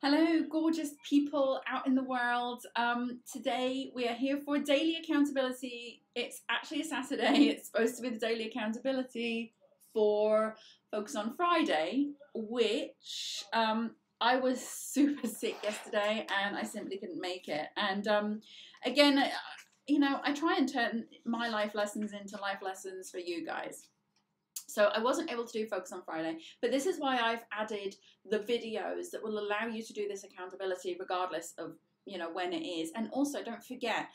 Hello, gorgeous people out in the world. Today we are here for daily accountability. It's actually a Saturday. It's supposed to be the daily accountability for Focus on Friday, which I was super sick yesterday and I simply couldn't make it. And again, I try and turn my life lessons into life lessons for you guys. So I wasn't able to do Focus on Friday, but this is why I've added the videos that will allow you to do this accountability regardless of, when it is. And also don't forget,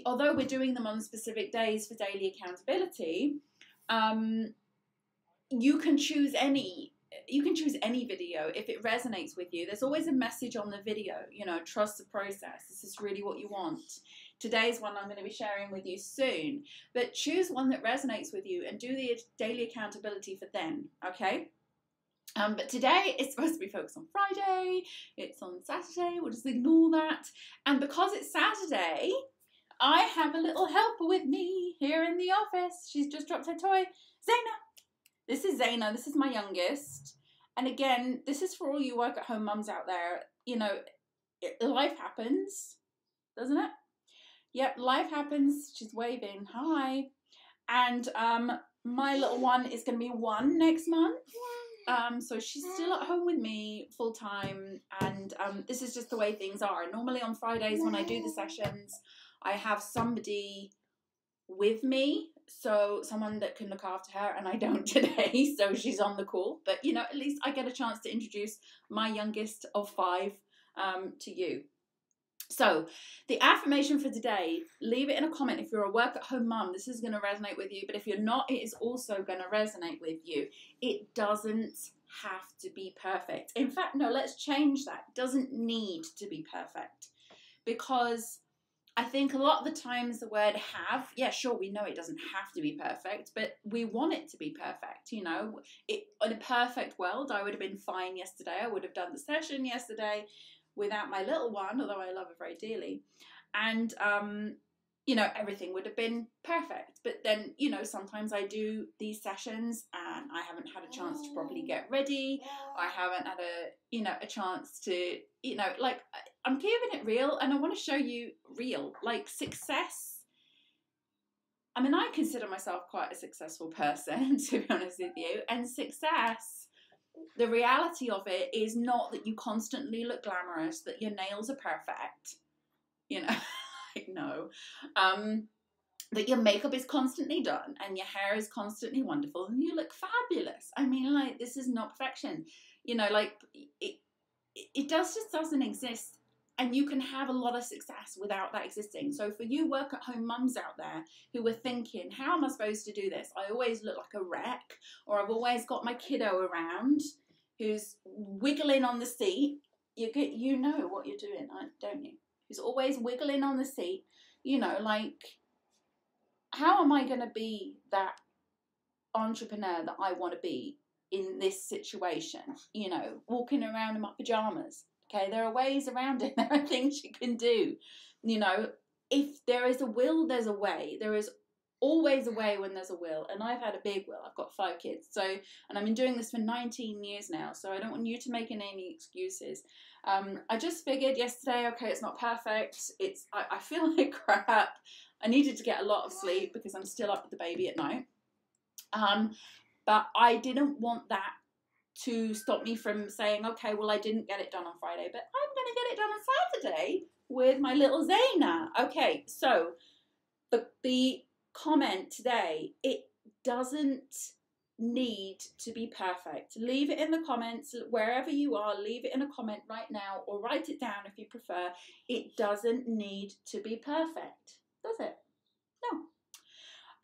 although we're doing them on specific days for daily accountability, you can choose any video if it resonates with you. There's always a message on the video, trust the process. This is really what you want. Today's one I'm going to be sharing with you soon, but choose one that resonates with you and do the daily accountability for then, okay? But today it's supposed to be Focused on Friday. It's on Saturday. We'll just ignore that. And because it's Saturday, I have a little helper with me here in the office. She's just dropped her toy. Zaina. This is Zaina. This is my youngest. And again, this is for all you work-at-home mums out there. Life happens, doesn't it? Yep, life happens. She's waving. Hi. And my little one is going to be 1 next month. So she's still at home with me full time. And this is just the way things are. Normally on Fridays when I do the sessions, I have somebody with me. So someone that can look after her, and I don't today. So she's on the call. But, at least I get a chance to introduce my youngest of 5 to you. So the affirmation for today, leave it in a comment. If you're a work-at-home mum, this is going to resonate with you. But if you're not, it is also going to resonate with you. It doesn't have to be perfect. In fact, no, let's change that. It doesn't need to be perfect. Because I think a lot of the times the word have, yeah, sure, we know it doesn't have to be perfect, but we want it to be perfect, In a perfect world, I would have been fine yesterday. I would have done the session yesterday without my little one, although I love her very dearly. And, everything would have been perfect. But then, sometimes I do these sessions and I haven't had a chance to properly get ready. I haven't had a chance to, I'm keeping it real and I want to show you real, success. I mean, I consider myself quite a successful person, to be honest with you. And success, the reality of it is not that you constantly look glamorous, that your nails are perfect, no. That your makeup is constantly done and your hair is constantly wonderful and you look fabulous. I mean, this is not perfection. It just doesn't exist. And you can have a lot of success without that existing. So for you work-at-home mums out there who are thinking, how am I supposed to do this? I always look like a wreck, or I've always got my kiddo around who's wiggling on the seat. You know what you're doing, don't you? Who's always wiggling on the seat. How am I going to be that entrepreneur that I want to be in this situation? Walking around in my pajamas. Okay, there are ways around it. There are things you can do. If there is a will, there's a way. There is always a way when there's a will. And I've had a big will. I've got 5 kids. And I've been doing this for 19 years now. So I don't want you to make any excuses. I just figured yesterday, okay, it's not perfect. I feel like crap. I needed to get a lot of sleep because I'm still up with the baby at night. But I didn't want that to stop me from saying, okay, well, I didn't get it done on Friday, but I'm going to get it done on Saturday with my little Zaina. Okay, so the comment today, it doesn't need to be perfect. Leave it in the comments, wherever you are, leave it in a comment right now, or write it down if you prefer. It doesn't need to be perfect, does it? No.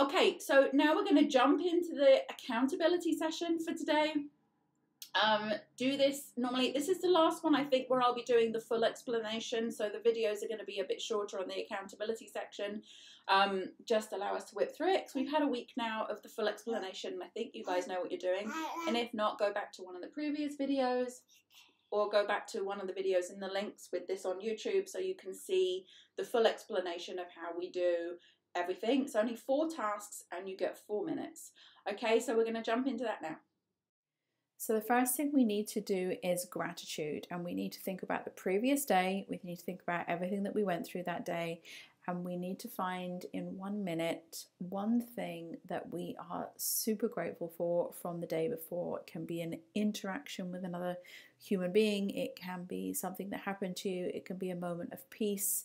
Okay, so now we're going to jump into the accountability session for today. Do this normally. This is the last one, I think, where I'll be doing the full explanation. So the videos are going to be a bit shorter on the accountability section. Just allow us to whip through it, because we've had a week now of the full explanation. I think you guys know what you're doing. And if not, go back to one of the previous videos, or go back to one of the videos in the links with this on YouTube so you can see the full explanation of how we do everything. It's only 4 tasks and you get 4 minutes. Okay, so we're going to jump into that now. So the first thing we need to do is gratitude, and we need to think about the previous day. We need to think about everything that we went through that day, and we need to find in 1 minute one thing that we are super grateful for from the day before. It can be an interaction with another human being, it can be something that happened to you, it can be a moment of peace,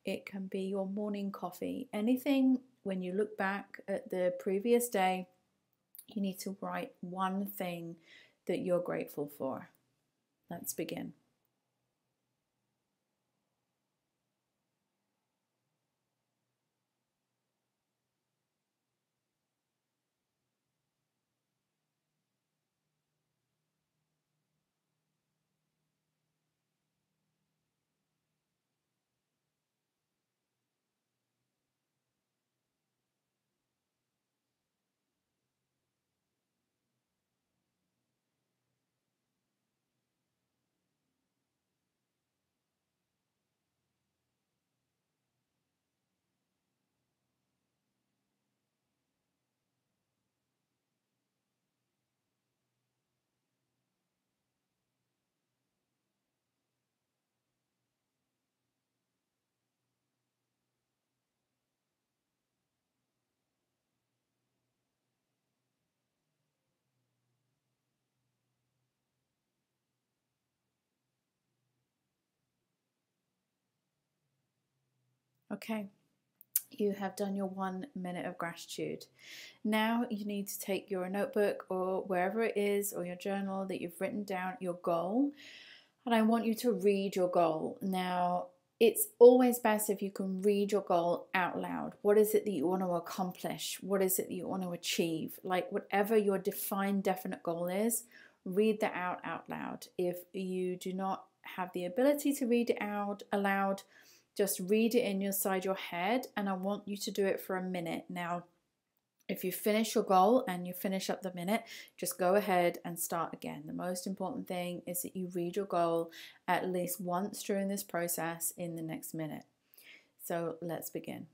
it can be your morning coffee. Anything, when you look back at the previous day, you need to write one thing that you're grateful for. Let's begin. Okay, you have done your 1 minute of gratitude. Now you need to take your notebook or wherever it is, or your journal that you've written down your goal, and I want you to read your goal. Now, it's always best if you can read your goal out loud. What is it that you want to accomplish? What is it that you want to achieve? Like, whatever your defined, definite goal is, read that out loud. If you do not have the ability to read it out aloud, just read it inside your head, and I want you to do it for a minute. Now, if you finish your goal and you finish up the minute, just go ahead and start again. The most important thing is that you read your goal at least once during this process in the next minute. So let's begin.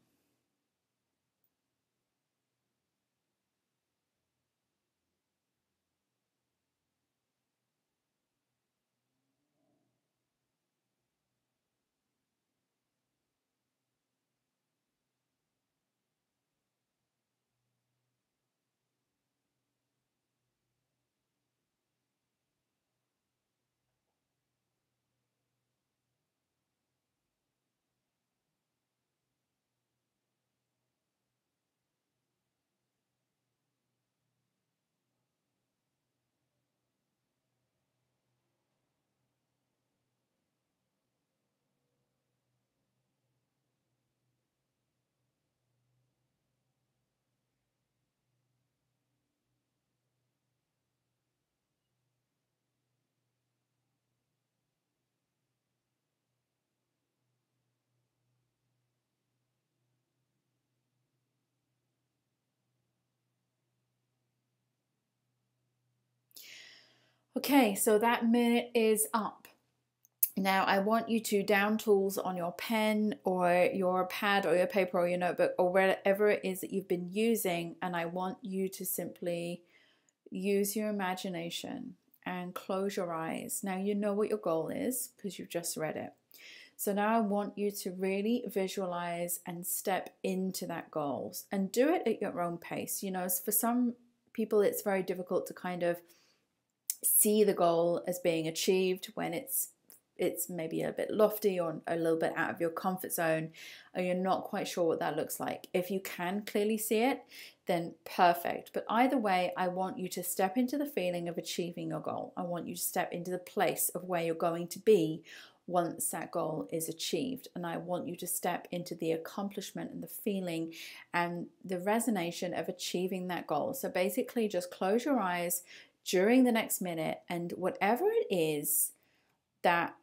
Okay, so that minute is up. Now I want you to down tools on your pen or your pad or your paper or your notebook or wherever it is that you've been using, and I want you to simply use your imagination and close your eyes. Now you know what your goal is because you've just read it. So now I want you to really visualize and step into that goal and do it at your own pace. You know, for some people it's very difficult to kind of see the goal as being achieved when it's maybe a bit lofty or a little bit out of your comfort zone, or you're not quite sure what that looks like. If you can clearly see it, then perfect. But either way, I want you to step into the feeling of achieving your goal. I want you to step into the place of where you're going to be once that goal is achieved. And I want you to step into the accomplishment and the feeling and the resonance of achieving that goal. So basically just close your eyes during the next minute, and whatever it is that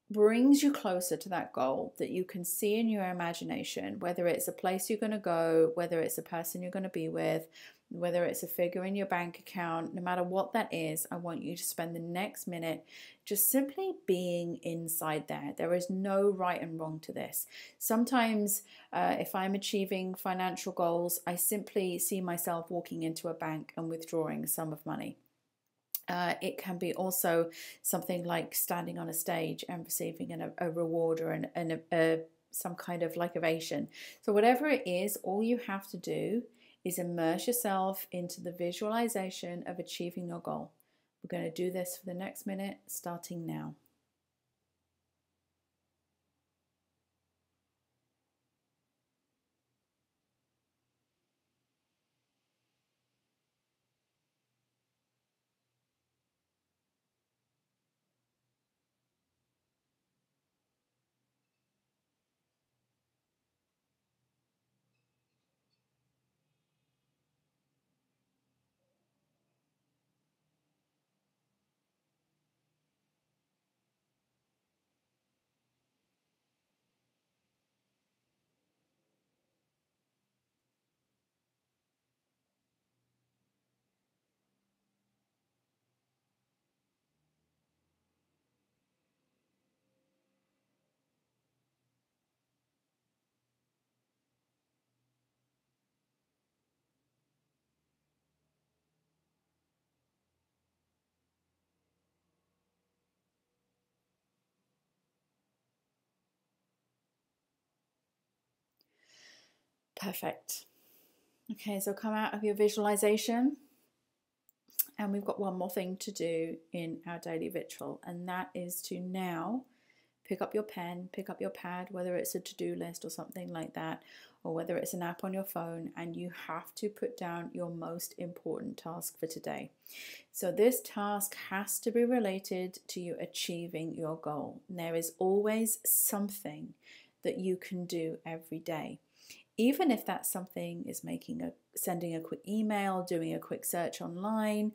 brings you closer to that goal that you can see in your imagination, whether it's a place you're going to go, whether it's a person you're going to be with, whether it's a figure in your bank account, no matter what that is, I want you to spend the next minute just simply being inside there. There is no right and wrong to this. Sometimes if I'm achieving financial goals, I simply see myself walking into a bank and withdrawing a sum of money. It can be also something like standing on a stage and receiving a reward or some kind of like ovation. So whatever it is, all you have to do is immerse yourself into the visualization of achieving your goal. We're going to do this for the next minute, starting now. Perfect. Okay, so come out of your visualization, and we've got one more thing to do in our daily ritual, and that is to now pick up your pen, pick up your pad, whether it's a to-do list or something like that, or whether it's an app on your phone, and you have to put down your most important task for today. So this task has to be related to you achieving your goal. And there is always something that you can do every day. Even if that something is sending a quick email, doing a quick search online,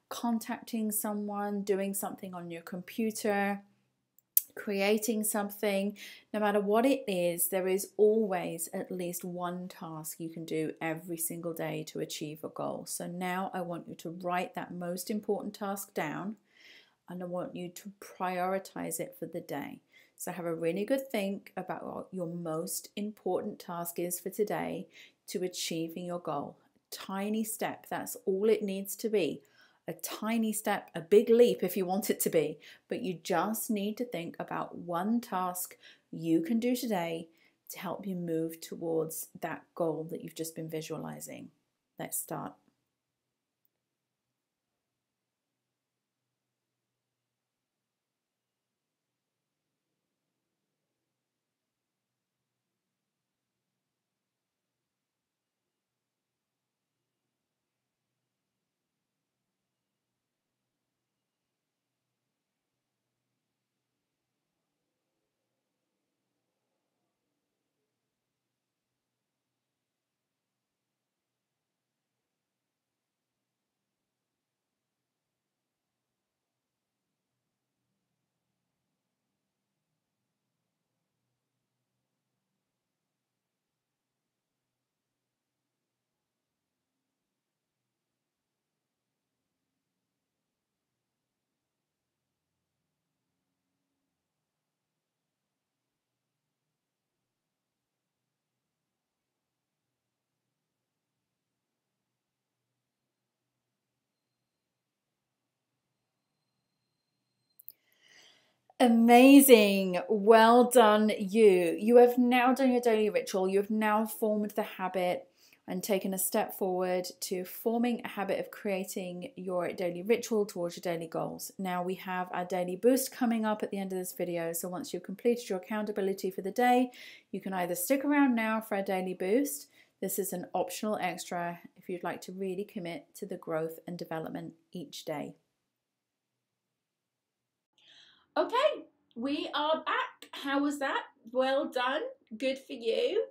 contacting someone, doing something on your computer, creating something, no matter what it is, there is always at least one task you can do every single day to achieve a goal. So now I want you to write that most important task down, and I want you to prioritize it for the day. So have a really good think about what your most important task is for today to achieving your goal. Tiny step, that's all it needs to be. A tiny step, a big leap if you want it to be, but you just need to think about one task you can do today to help you move towards that goal that you've just been visualizing. Let's start. Amazing. Well done, you. You have now done your daily ritual. You have now formed the habit and taken a step forward to forming a habit of creating your daily ritual towards your daily goals. Now we have our daily boost coming up at the end of this video. So once you've completed your accountability for the day, you can either stick around now for our daily boost. This is an optional extra if you'd like to really commit to the growth and development each day. Okay, we are back. How was that? Well done. Good for you.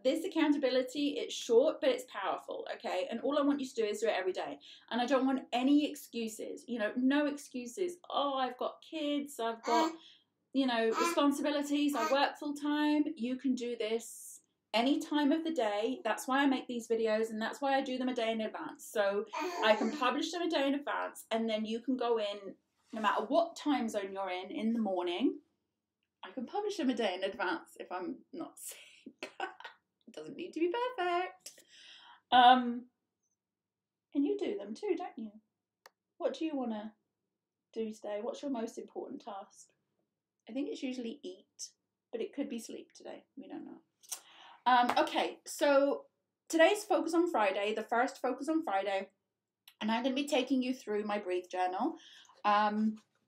This accountability, it's short, but it's powerful, okay? And all I want you to do is do it every day. And I don't want any excuses, no excuses. Oh, I've got kids, I've got, responsibilities, I work full time. You can do this any time of the day. That's why I make these videos, and that's why I do them a day in advance. So I can publish them a day in advance, and then you can go in no matter what time zone you're in the morning. I can publish them a day in advance if I'm not sick. It doesn't need to be perfect. And you do them too, don't you? What do you want to do today? What's your most important task? I think it's usually eat, but it could be sleep today. We don't know. Okay, so today's Focus on Friday, the first Focus on Friday, and I'm going to be taking you through my Breathe Journal,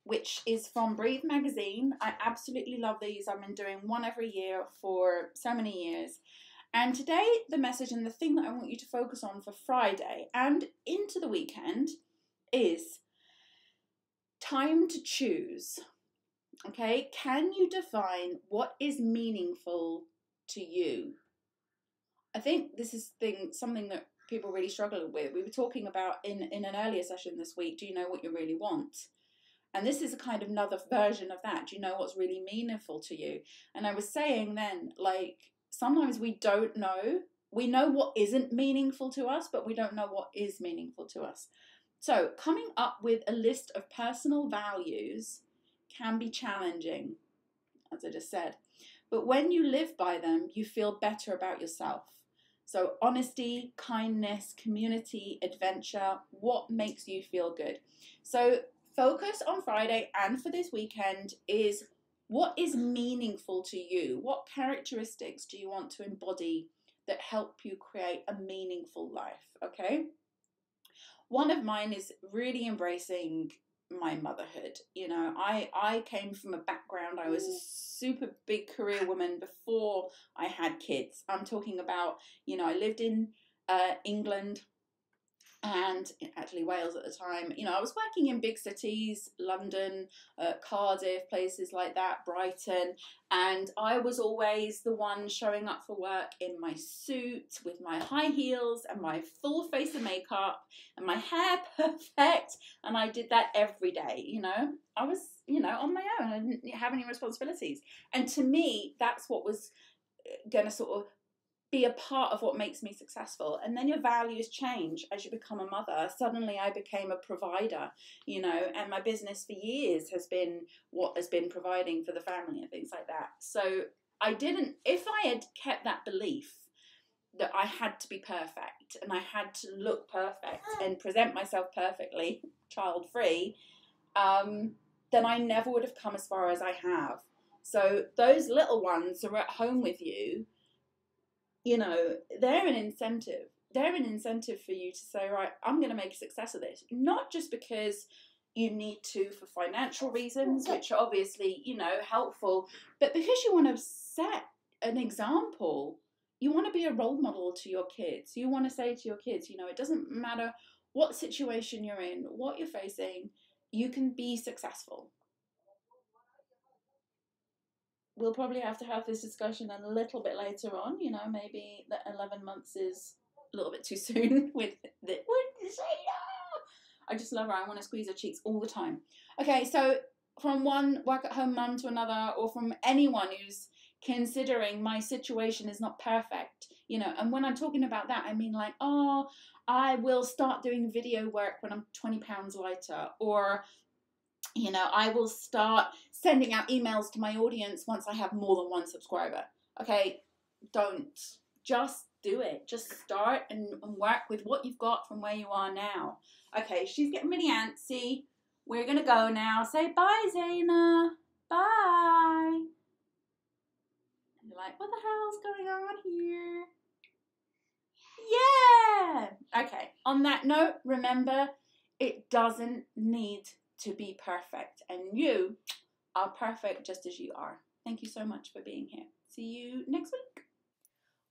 which is from Breathe magazine. I absolutely love these. I've been doing one every year for so many years. And today, the message and the thing that I want you to focus on for Friday and into the weekend is time to choose. Okay, can you define what is meaningful to you? I think this is something that people really struggle with. We were talking about in an earlier session this week, do you know what you really want? And this is a kind of another version of that. Do you know what's really meaningful to you? And I was saying then, like, sometimes we don't know. We know what isn't meaningful to us, but we don't know what is meaningful to us. So coming up with a list of personal values can be challenging, as I just said. But when you live by them, you feel better about yourself. So honesty, kindness, community, adventure, what makes you feel good? So focus on Friday and for this weekend is what is meaningful to you? What characteristics do you want to embody that help you create a meaningful life, okay? One of mine is really embracing my motherhood. You know, I came from a background, I was a super big career woman before I had kids. I'm talking about, you know, I lived in England and actually Wales at the time. You know, I was working in big cities, London, Cardiff, places like that, Brighton, and I was always the one showing up for work in my suit with my high heels and my full face of makeup and my hair perfect, and I did that every day. You know, I was, you know, on my own. I didn't have any responsibilities, and to me, that's what was going to sort of be a part of what makes me successful. And then your values change as you become a mother. Suddenly I became a provider, you know, and my business for years has been what has been providing for the family and things like that. So I didn't, if I had kept that belief that I had to be perfect and I had to look perfect and present myself perfectly, child free, then I never would have come as far as I have. So those little ones are at home with you. You know, they're an incentive. They're an incentive for you to say, right, I'm going to make a success of this. Not just because you need to for financial reasons, which are obviously, you know, helpful, but because you want to set an example. You want to be a role model to your kids. You want to say to your kids, you know, it doesn't matter what situation you're in, what you're facing, you can be successful. We'll probably have to have this discussion a little bit later on. You know, maybe the 11 months is a little bit too soon with the, I just love her. I want to squeeze her cheeks all the time. Okay, so from one work-at-home mum to another, or from anyone who's considering my situation is not perfect, you know, and when I'm talking about that, I mean like, oh, I will start doing video work when I'm 20 pounds lighter, or you know, I will start sending out emails to my audience once I have more than one subscriber. Okay, don't. Just do it. Just start and work with what you've got from where you are now. Okay, she's getting really antsy. We're going to go now. Say bye, Zaina. Bye. And you're like, what the hell's going on here? Yeah. Okay, on that note, remember, it doesn't need to be perfect, and you are perfect just as you are. Thank you so much for being here. See you next week.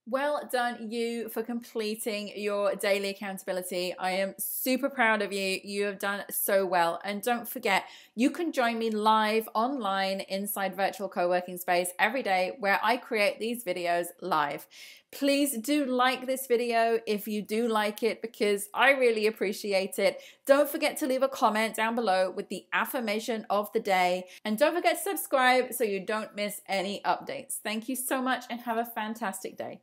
Well done, you, for completing your daily accountability. I am super proud of you. You have done so well. And don't forget, you can join me live online inside Virtual CoWorking Space every day, where I create these videos live. Please do like this video if you do like it, because I really appreciate it. Don't forget to leave a comment down below with the affirmation of the day. And don't forget to subscribe so you don't miss any updates. Thank you so much and have a fantastic day.